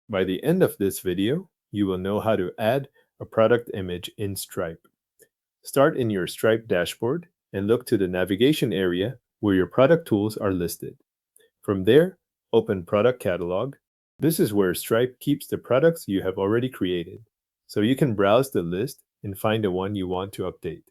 By the end of this video, you will know how to add a product image in Stripe. Start in your Stripe dashboard and look to the navigation area where your product tools are listed. From there, open Product Catalog. This is where Stripe keeps the products you have already created, so you can browse the list and find the one you want to update.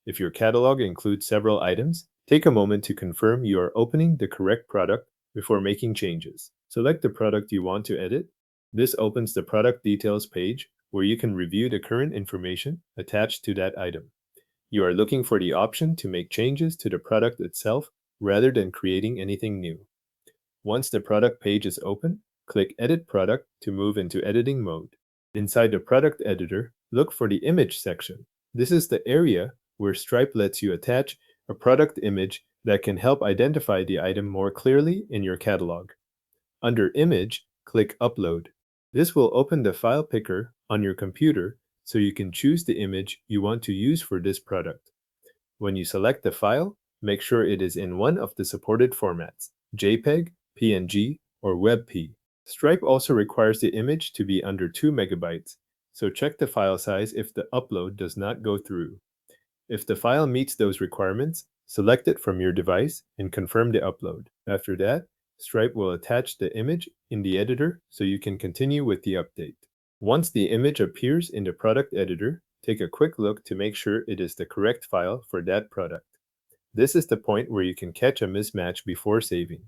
If your catalog includes several items, take a moment to confirm you are opening the correct product before making changes. Select the product you want to edit. This opens the product details page where you can review the current information attached to that item. You are looking for the option to make changes to the product itself rather than creating anything new. Once the product page is open, click Edit Product to move into editing mode. Inside the product editor, look for the Image section. This is the area where Stripe lets you attach a product image that can help identify the item more clearly in your catalog. Under Image, click Upload. This will open the file picker on your computer so you can choose the image you want to use for this product. When you select the file, make sure it is in one of the supported formats: JPEG, PNG, or WebP. Stripe also requires the image to be under 2 megabytes, so check the file size if the upload does not go through. If the file meets those requirements, select it from your device and confirm the upload. After that, Stripe will attach the image in the editor so you can continue with the update. Once the image appears in the product editor, take a quick look to make sure it is the correct file for that product. This is the point where you can catch a mismatch before saving.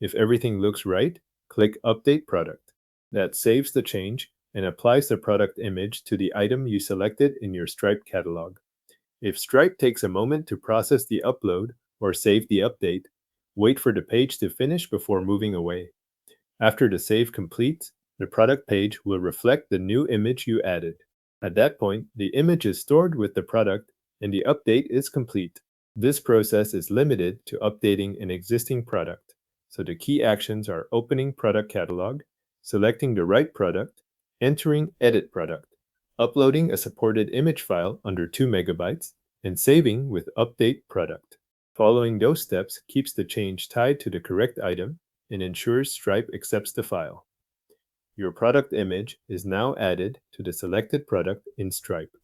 If everything looks right, click Update Product. That saves the change and applies the product image to the item you selected in your Stripe catalog. If Stripe takes a moment to process the upload or save the update, wait for the page to finish before moving away. After the save completes, the product page will reflect the new image you added. At that point, the image is stored with the product and the update is complete. This process is limited to updating an existing product, so the key actions are opening Product Catalog, selecting the right product, entering Edit Product, uploading a supported image file under 2 megabytes, and saving with Update Product. Following those steps keeps the change tied to the correct item and ensures Stripe accepts the file. Your product image is now added to the selected product in Stripe.